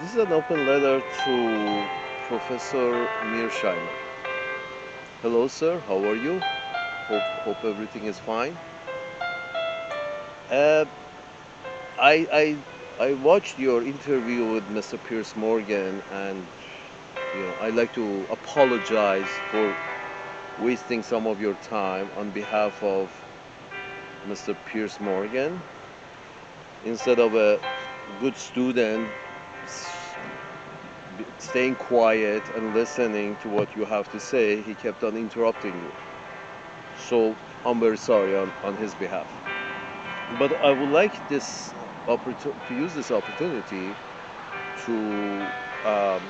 This is an open letter to Professor Mearsheimer. Hello, sir. How are you? Hope everything is fine. Uh, I I watched your interview with Mr. Pierce Morgan, and I'd like to apologize for wasting some of your time on behalf of Mr. Pierce Morgan. Instead of a good student staying quiet and listening to what you have to say, he kept on interrupting you. So I'm very sorry on his behalf. But I would like to use this opportunity to um,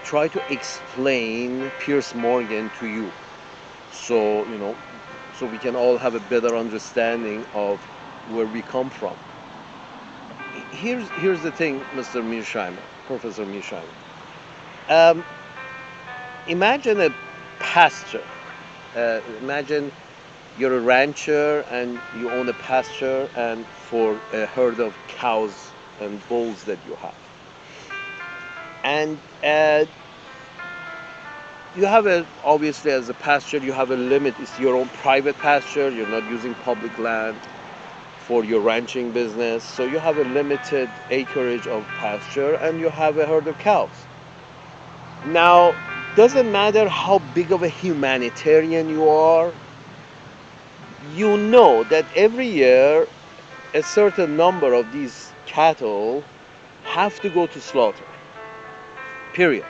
try to explain Pierce Morgan to you. So so we can all have a better understanding of where we come from. Here's the thing, Mr. Mearsheimer, Professor Mearsheimer. Um, Imagine a pasture. Imagine you're a rancher and you own a pasture and for a herd of cows and bulls that you have. And you have obviously as a pasture, you have a limit. It's your own private pasture. You're not using public land for your ranching business. So you have a limited acreage of pasture and you have a herd of cows. Now, doesn't matter how big of a humanitarian you are, you know that every year a certain number of these cattle have to go to slaughter. Period.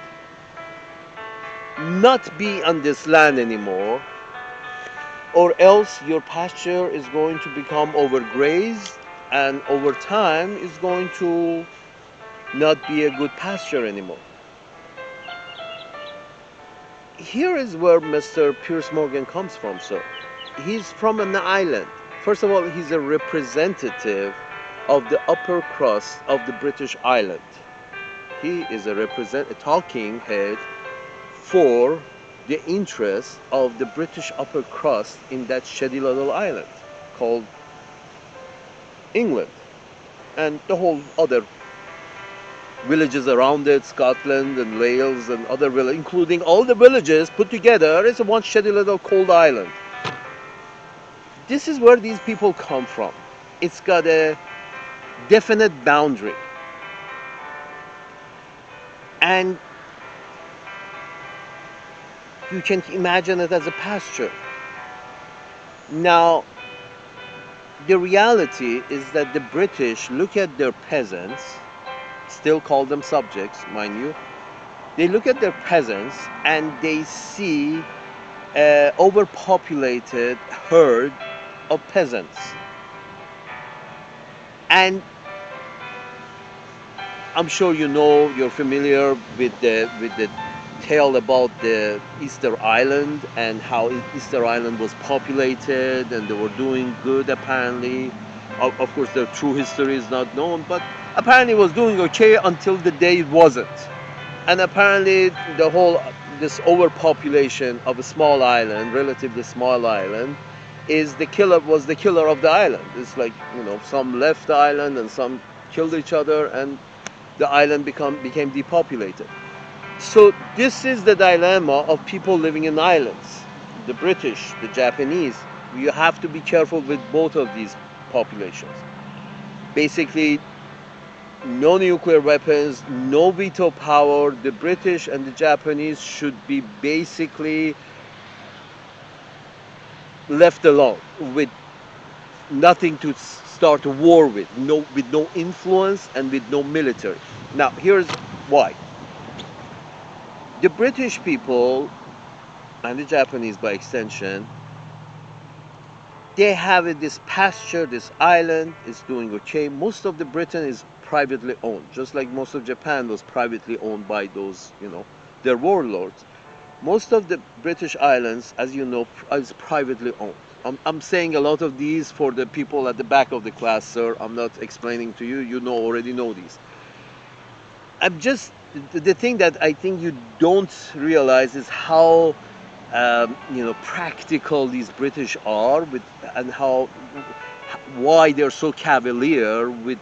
Not be on this land anymore, or else your pasture is going to become overgrazed, and over time is going to not be a good pasture anymore. Here is where Mr. Pierce Morgan comes from, sir. He's from an island. First of all, he's a representative of the upper crust of the British island. He is a talking head for the interest of the British upper crust in that shady little island called England, and the whole other villages around it, Scotland and Wales and other villages, including all the villages put together, it's a one shady little cold island. This is where these people come from. It's got a definite boundary. And you can imagine it as a pasture. Now, the reality is that the British look at their peasants, still call them subjects, mind you. They look at their peasants and they see an overpopulated herd of peasants. And I'm sure you're familiar with the tale about the Easter Island and how Easter Island was populated and they were doing good apparently. Of course, the true history is not known, but apparently it was doing okay until the day it wasn't. And apparently this overpopulation of a small island, relatively small island, was the killer of the island. It's like, some left the island and some killed each other and the island became depopulated. So this is the dilemma of people living in islands. The British, the Japanese, you have to be careful with both of these populations. Basically, no nuclear weapons, no veto power. The British and the Japanese should be basically left alone with nothing to start a war with no influence and with no military. Now, here's why. The British people and the Japanese by extension, they have this pasture, this island is doing okay. Most of the Britain is privately owned, just like most of Japan was privately owned by those, their warlords. Most of the British islands, as you know, is privately owned. I'm saying a lot of these for the people at the back of the class, sir. I'm not explaining to you. You already know these. I'm just the thing that I think you don't realize is how practical these British are and why they're so cavalier with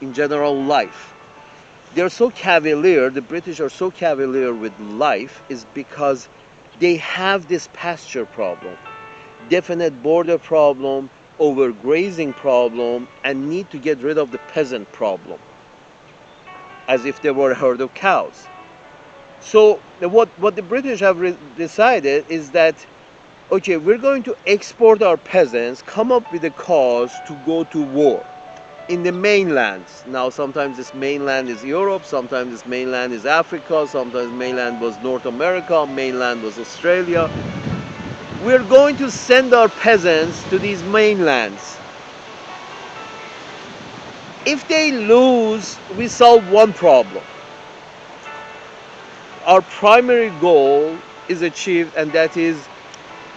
in general life. they're so cavalier, the British are so cavalier with life, is because they have this pasture problem, definite border problem, overgrazing problem, and need to get rid of the peasant problem, as if they were a herd of cows. So what the British have decided is that, okay, we're going to export our peasants, come up with a cause to go to war in the mainlands. Now, sometimes this mainland is Europe, sometimes this mainland is Africa, sometimes mainland was North America, mainland was Australia. We're going to send our peasants to these mainlands. If they lose, we solve one problem. Our primary goal is achieved, and that is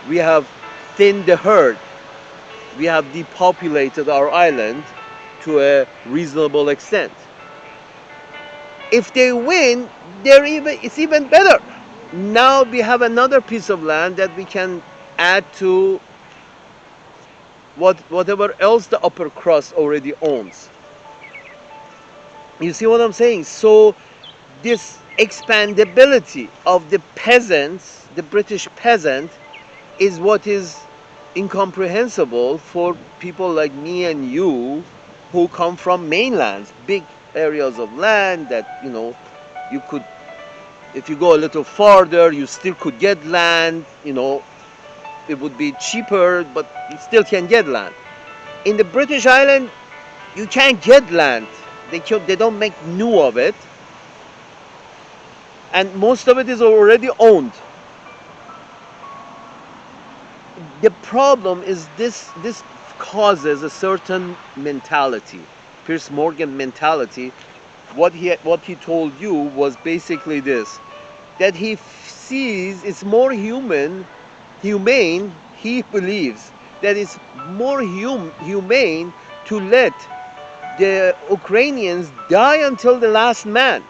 we have thinned the herd. We have depopulated our island to a reasonable extent. If they win, it's even better. Now we have another piece of land that we can add to whatever else the upper crust already owns. You see what I'm saying? So this expandability of the peasants, the British peasant, is what is incomprehensible for people like me and you who come from mainlands, big areas of land that, you could, if you go a little farther, you still could get land, it would be cheaper, but you still can get land. In the British Island, you can't get land. They don't make new of it. And most of it is already owned. The problem is this causes a certain mentality, Piers Morgan mentality. What he told you was basically this, that he sees it's more humane, he believes that it's more humane to let the Ukrainians die until the last man.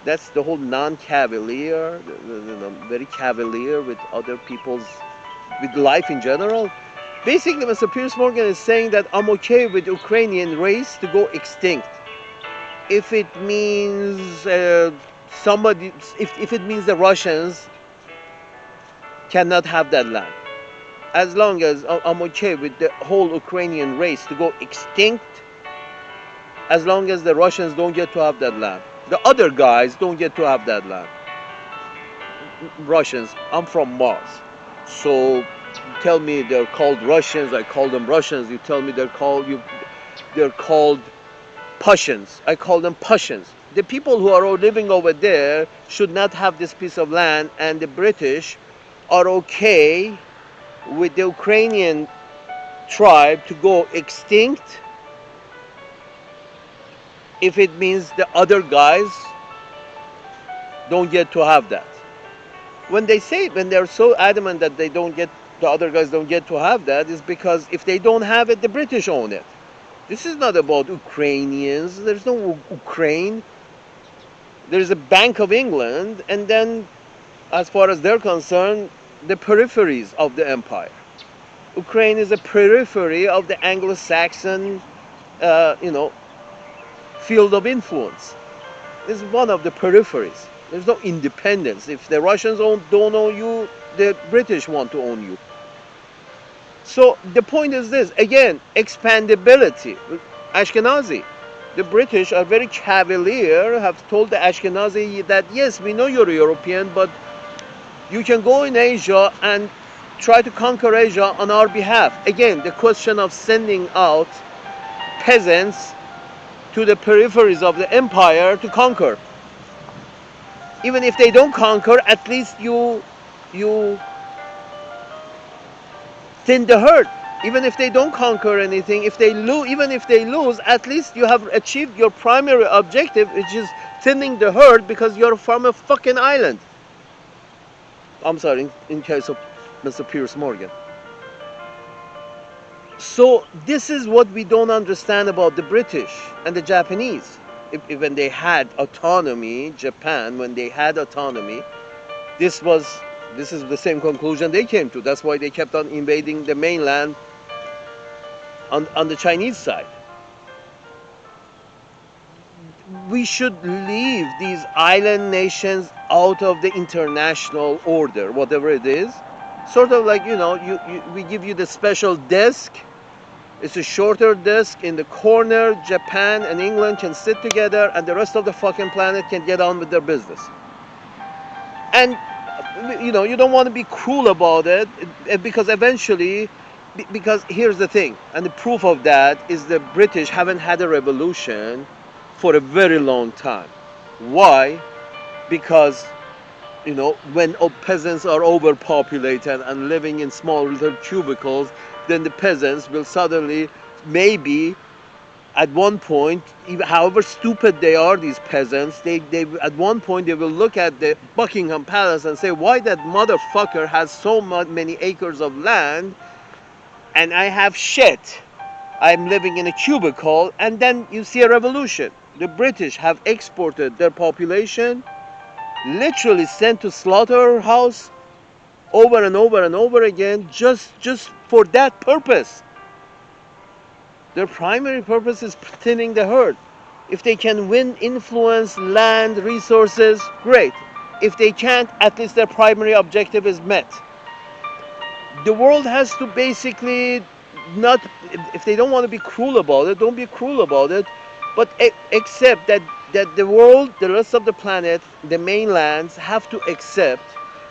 That's the whole non-cavalier, very cavalier with other people's, with life in general. Basically, Mr. Piers Morgan is saying that I'm okay with Ukrainian race to go extinct. If it means if it means the Russians cannot have that land. As long as I'm okay with the whole Ukrainian race to go extinct, as long as the Russians don't get to have that land. The other guys don't get to have that land. Russians, I'm from Mars. So you tell me they're called Russians, I call them Russians. You tell me they're called Prussians, I call them Prussians. The people who are living over there should not have this piece of land, and the British are okay with the Ukrainian tribe to go extinct if it means the other guys don't get to have that. When they're so adamant that the other guys don't get to have that, is because if they don't have it, the British own it. This is not about Ukrainians. There's no Ukraine. There's a Bank of England, and then, as far as they're concerned, the peripheries of the empire. Ukraine is a periphery of the Anglo-Saxon, field of influence. It's one of the peripheries. There's no independence. If the Russians don't own you, the British want to own you. So the point is this, again, expandability. Ashkenazi. The British are very cavalier, have told the Ashkenazi that, yes, we know you're a European, but you can go in Asia and try to conquer Asia on our behalf. Again, the question of sending out peasants to the peripheries of the empire to conquer. Even if they don't conquer, at least you thin the herd. Even if they don't conquer anything, even if they lose, at least you have achieved your primary objective, which is thinning the herd, because you're from a fucking island. I'm sorry, in case of Mr. Piers Morgan. So this is what we don't understand about the British and the Japanese. When they had autonomy, Japan, when they had autonomy, this is the same conclusion they came to. That's why they kept on invading the mainland on the Chinese side. we should leave these island nations out of the international order, whatever it is. Sort of like, we give you the special desk. It's a shorter desk in the corner. Japan and England can sit together, and the rest of the fucking planet can get on with their business. And you don't want to be cruel about it, because eventually, because here's the thing, and the proof of that is the British haven't had a revolution for a very long time. Why? Because when peasants are overpopulated and living in small little cubicles, then the peasants will suddenly, maybe at one point, however stupid they are, these peasants, they at one point they will look at the Buckingham Palace and say, why that motherfucker has so many acres of land and I have shit. I'm living in a cubicle. And then you see a revolution. The British have exported their population, literally sent to slaughterhouse over and over and over again, just for that purpose. Their primary purpose is thinning the herd. If they can win influence, land, resources, great. If they can't, at least their primary objective is met. The world has to basically not, if they don't want to be cruel about it, don't be cruel about it, but accept that the world, the rest of the planet, the mainlands have to accept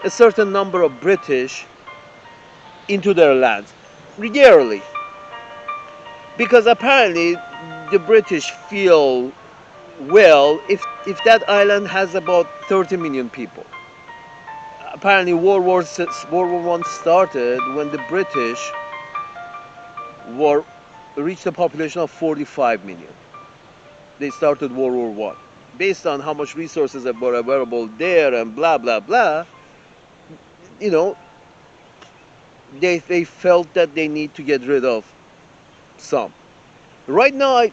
a certain number of British into their lands, regularly. Because apparently the British feel, well, if that island has about 30 million people. Apparently World War I started when the British reached a population of 45 million. They started World War I. Based on how much resources were available there and blah, blah, blah, they felt that they need to get rid of some. Right now,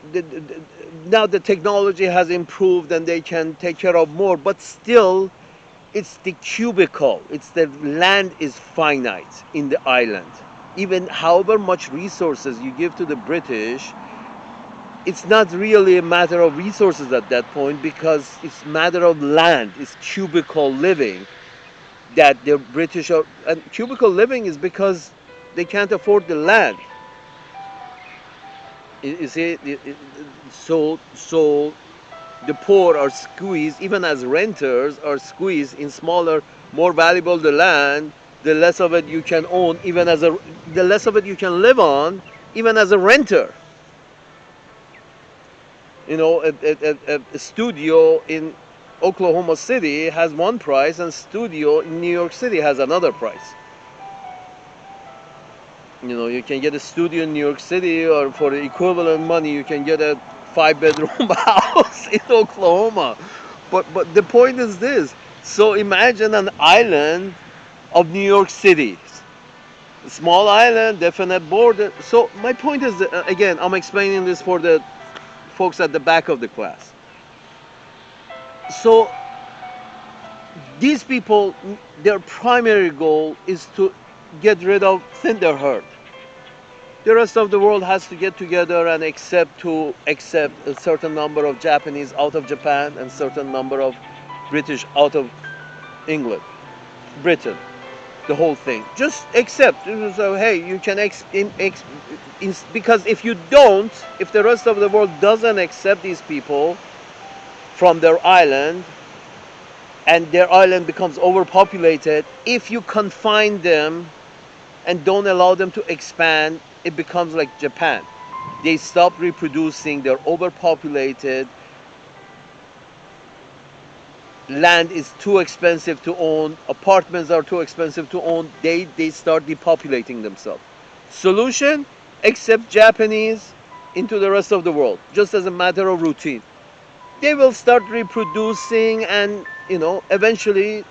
now the technology has improved and they can take care of more, but still, it's the cubicle. It's the land is finite in the island. Even however much resources you give to the British, it's not really a matter of resources at that point, because it's a matter of land. It's cubicle living that the British are. And cubicle living is because they can't afford the land. You see, so the poor are squeezed, even as renters are squeezed in smaller, more valuable the land, the less of it you can own, the less of it you can live on, even as a renter. A studio in Oklahoma City has one price, and studio in New York City has another price. You can get a studio in New York City, or for the equivalent money, you can get a 5-bedroom house in Oklahoma. But the point is this. So imagine an island of New York City. A small island, definite border. So my point is, again, I'm explaining this for the folks at the back of the class. So these people, their primary goal is to get rid of, thin their herd. The rest of the world has to get together and accept a certain number of Japanese out of Japan and certain number of British out of England, Britain, the whole thing. Just accept. So hey, you can because if you don't, if the rest of the world doesn't accept these people from their island, and their island becomes overpopulated, if you confine them and don't allow them to expand, it becomes like Japan. They stop reproducing, they're overpopulated, land is too expensive to own, apartments are too expensive to own, they start depopulating themselves. Solution? Accept Japanese into the rest of the world, just as a matter of routine. They will start reproducing, and eventually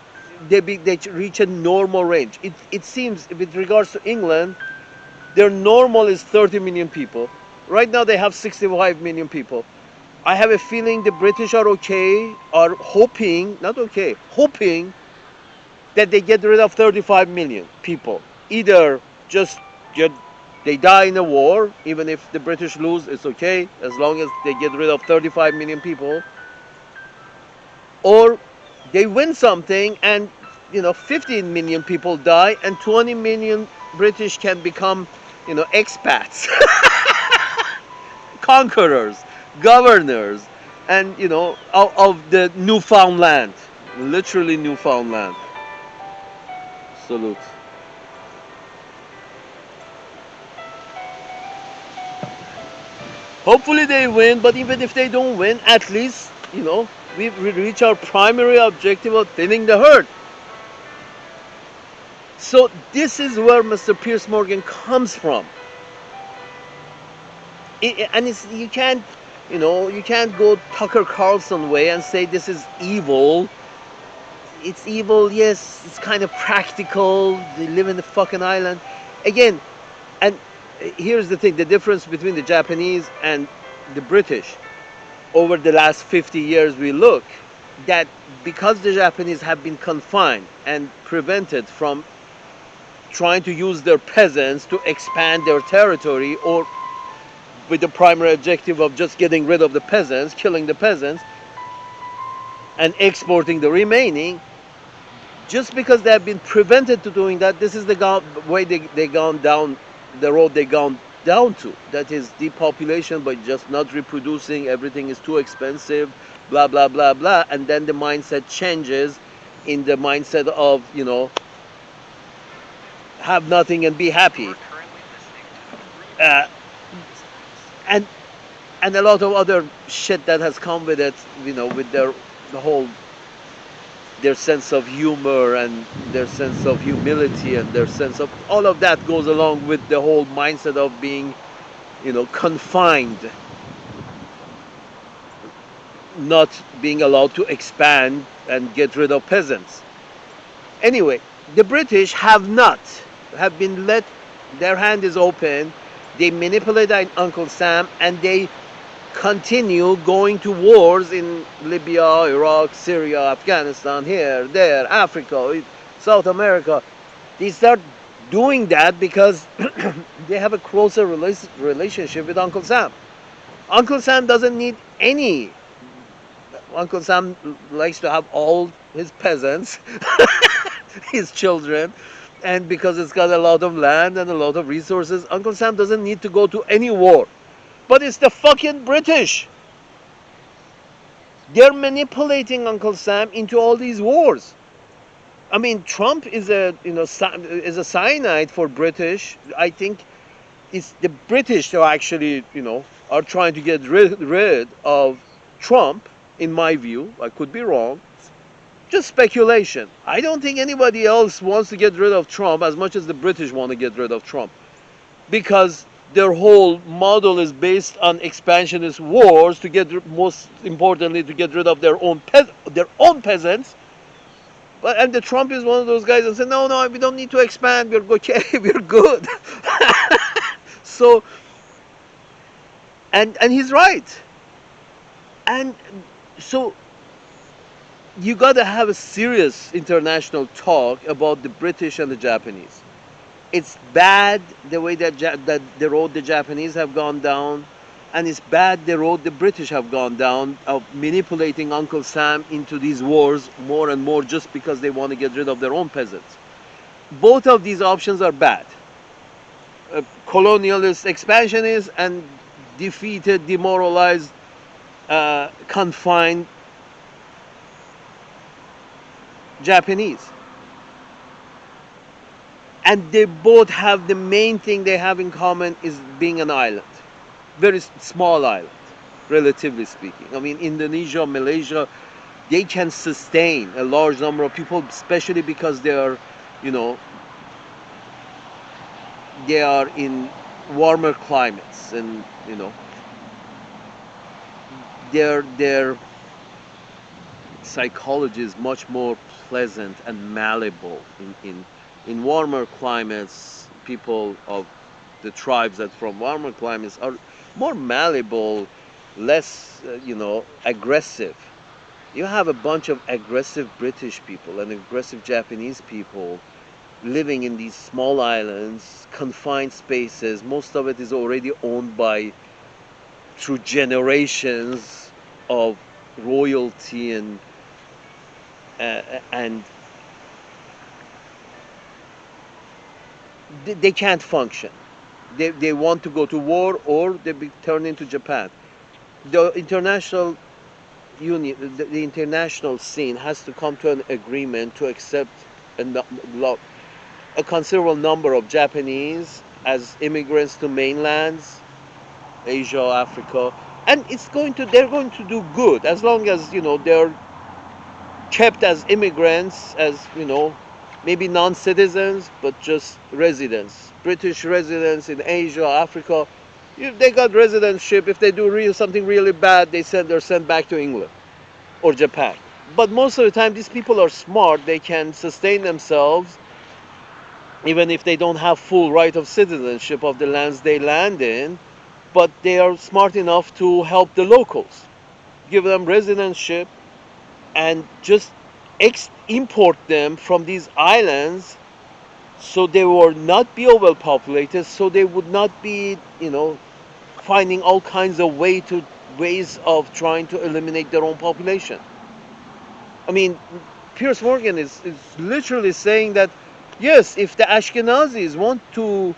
they reach a normal range. It seems, with regards to England, their normal is 30 million people. Right now they have 65 million people. I have a feeling the British are hoping that they get rid of 35 million people. Either just get They die in a war. Even if the British lose, it's okay as long as they get rid of 35 million people. Or they win something and 15 million people die and 20 million British can become expats, conquerors, governors, and of the Newfoundland, literally Newfoundland. Salute. Hopefully they win, but even if they don't win, at least we reach our primary objective of thinning the herd. So this is where Mr. Pierce Morgan comes from. And you can't go Tucker Carlson way and say this is evil. It's evil, yes. It's kind of practical. They live in the fucking island again. And here's the thing: the difference between the Japanese and the British over the last 50 years, we look that because the Japanese have been confined and prevented from trying to use their peasants to expand their territory, or with the primary objective of just getting rid of the peasants, killing the peasants, and exporting the remaining, just because they have been prevented to doing that, this is the way they gone down, the road they gone down to. That is depopulation by just not reproducing, everything is too expensive, blah, blah, blah, blah. And then the mindset changes in the mindset of, have nothing and be happy. Uh, and and a lot of other shit that has come with it, with their sense of humor and their sense of humility and their sense of all of that goes along with the whole mindset of being, confined, not being allowed to expand and get rid of peasants. Anyway, the British have been let, their hand is open, they manipulate Uncle Sam, and they continue going to wars in Libya, Iraq, Syria, Afghanistan, here, there, Africa, South America. They start doing that because they have a closer relationship with Uncle Sam. Uncle Sam doesn't need any. Uncle Sam likes to have all his peasants, his children, and because it's got a lot of land and a lot of resources, Uncle Sam doesn't need to go to any war. But it's the fucking British. They're manipulating Uncle Sam into all these wars. I mean, Trump is a cyanide for British. I think it's the British who actually, are trying to get rid of Trump, in my view. I could be wrong. Just speculation. I don't think anybody else wants to get rid of Trump as much as the British want to get rid of Trump. Because their whole model is based on expansionist wars to most importantly, to get rid of their own peasants. And the Trump is one of those guys that say, no, we don't need to expand. We're okay. We're good. So, and he's right. And so you got to have a serious international talk about the British and the Japanese. It's bad the way that the road the Japanese have gone down, and it's bad the road the British have gone down of manipulating Uncle Sam into these wars more and more just because they want to get rid of their own peasants. Both of these options are bad. Colonialist, expansionist, and defeated, demoralized, confined Japanese. And they both have the main thing they have in common is being an island. Very small island, relatively speaking. I mean, Indonesia, Malaysia, they can sustain a large number of people, especially because they are in warmer climates, and their psychology is much more pleasant and malleable. In warmer climates, people of the tribes that from warmer climates are more malleable, less aggressive. You have a bunch of aggressive British people and aggressive Japanese people living in these small islands, confined spaces. Most of it is already owned by through generations of royalty and they can't function. They want to go to war or they be turned into Japan. The international union, the international scene has to come to an agreement to accept a, a considerable number of Japanese as immigrants to mainlands, Asia, Africa, and they're going to do good as long as they're kept as immigrants, as maybe non-citizens, but just residents, British residents in Asia, Africa. If they got residentship, if they do something really bad, they're sent back to England or Japan. But most of the time, these people are smart. They can sustain themselves, even if they don't have full right of citizenship of the lands they land in. But they are smart enough to help the locals, give them residentship, and just import them from these islands so they will not be overpopulated, so they would not be, finding all kinds of ways of trying to eliminate their own population. I mean, Piers Morgan is literally saying that, yes, if the Ashkenazis want to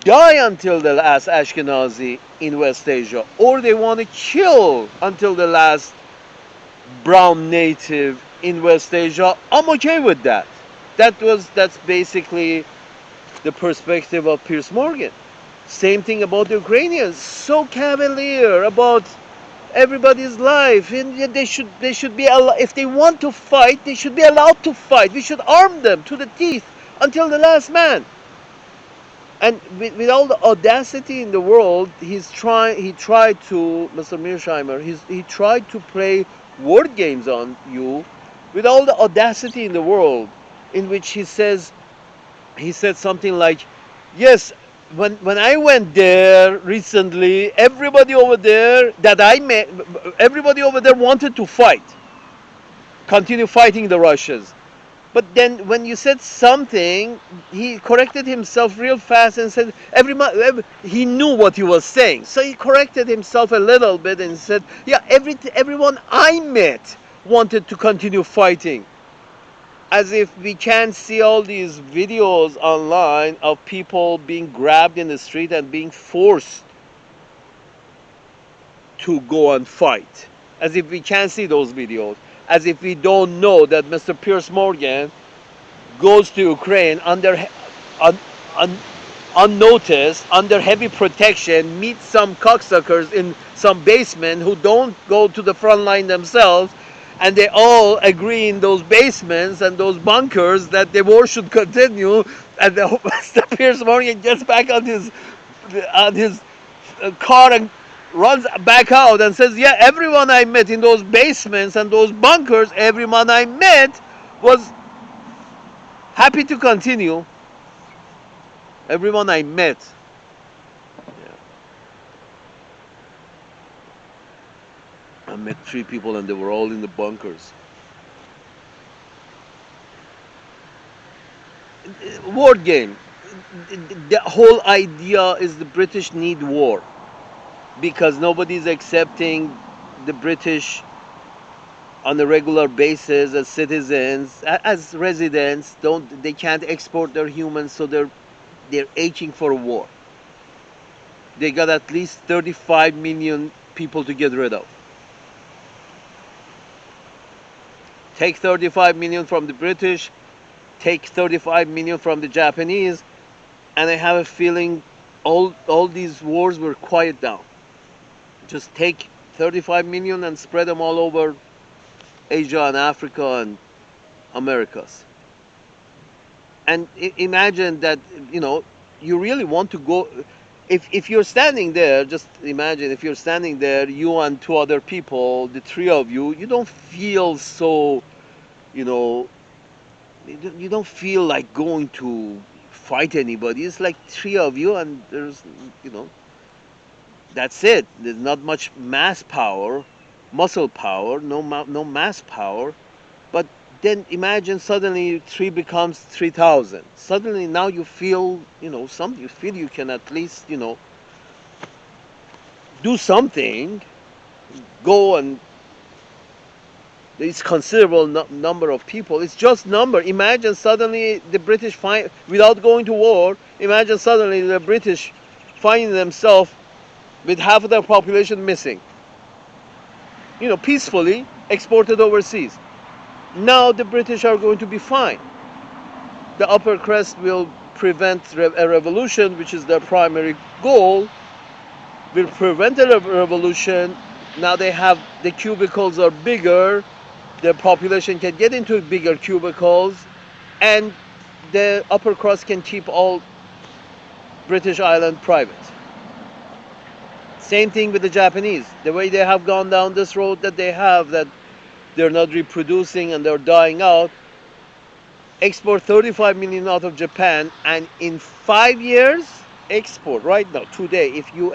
die until the last Ashkenazi in West Asia, or they want to kill until the last brown native in West Asia, I'm okay with that. That's basically the perspective of Piers Morgan. Same thing about the Ukrainians. So cavalier about everybody's life, and they should be if they want to fight, they should be allowed to fight. We should arm them to the teeth until the last man. And with all the audacity in the world, he tried to, Mr. Mearsheimer, he tried to play word games on you with all the audacity in the world, in which he said something like, yes, when I went there recently, everybody over there wanted to fight, continue fighting the Russians. But then when you said something, he corrected himself real fast and said he knew what he was saying. So he corrected himself a little bit and said, yeah, everyone I met wanted to continue fighting. As if we can't see all these videos online of people being grabbed in the street and being forced to go and fight. As if we can't see those videos. As if we don't know that Mr. Piers Morgan goes to Ukraine un, un, unnoticed, under heavy protection, meets some cocksuckers in some basement who don't go to the front line themselves, and they all agree in those basements and those bunkers that the war should continue, and Mr. Piers Morgan gets back on his car and runs back out and says, yeah, everyone I met in those basements and those bunkers, everyone I met was happy to continue. Everyone I met. Yeah. I met 3 people and they were all in the bunkers. Word game. The whole idea is the British need war because nobody's accepting the British on a regular basis as citizens, as residents. They can't export their humans, so they're aching for a war. They got at least 35 million people to get rid of. Take 35 million from the British, take 35 million from the Japanese, and I have a feeling all these wars will quiet down. Just take 35 million and spread them all over Asia and Africa and Americas. And imagine that, you really want to go. If you're standing there, just imagine if you're standing there, you and 2 other people, the 3 of you, you don't feel so, you know, you don't feel like going to fight anybody. It's like 3 of you, and there's, that's it. There's not much mass power, muscle power, no mass power, but then imagine suddenly 3 becomes 3,000. Suddenly now you feel, you feel you can at least, do something, go and it's considerable number of people. It's just number. Imagine suddenly the British find, without going to war, imagine suddenly the British find themselves with half of their population missing. Peacefully exported overseas. Now the British are going to be fine. The upper crust will prevent a revolution, which is their primary goal, will prevent a revolution. Now they have, the cubicles are bigger, the population can get into bigger cubicles, and the upper crust can keep all British Island private. Same thing with the Japanese. The way they have gone down this road that they have, that they're not reproducing and they're dying out, export 35 million out of Japan, and in 5 years, export right now, today, if you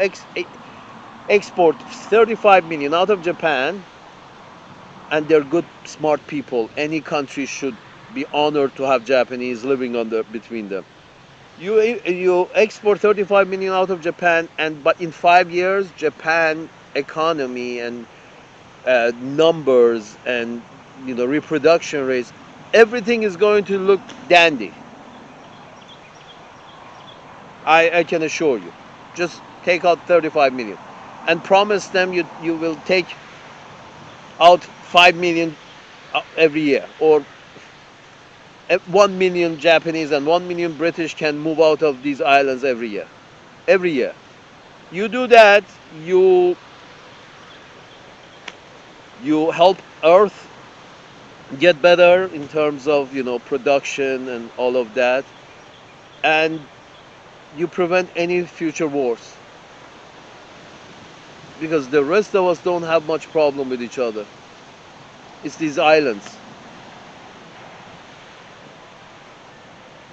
export 35 million out of Japan, and they're good, smart people, any country should be honored to have Japanese living between them. You export 35 million out of Japan, but in 5 years, Japan economy and numbers and reproduction rates, everything is going to look dandy. I can assure you. Just take out 35 million and promise them you will take out 5 million every year, or 1 million Japanese and 1 million British can move out of these islands every year. Every year. You do that, you help Earth get better in terms of production and all of that, and you prevent any future wars, because the rest of us don't have much problem with each other. It's these islands.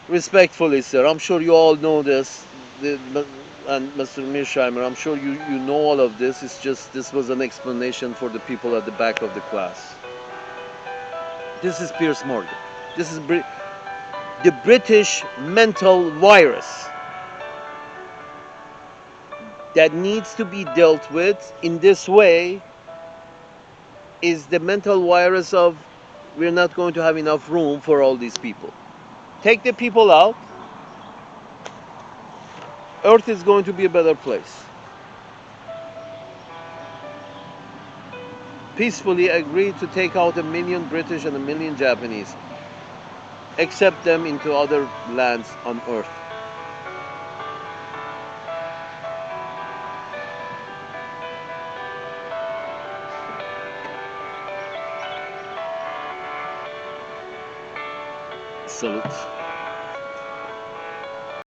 Respectfully, sir, I'm sure you all know this, and Mr. Mearsheimer, I'm sure you know all of this. It's just this was an explanation for the people at the back of the class. This is Piers Morgan. This is the British mental virus that needs to be dealt with in this way. Is the mental virus of, we're not going to have enough room for all these people. Take the people out, Earth is going to be a better place. Peacefully agree to take out 1 million British and 1 million Japanese, accept them into other lands on Earth. Salute.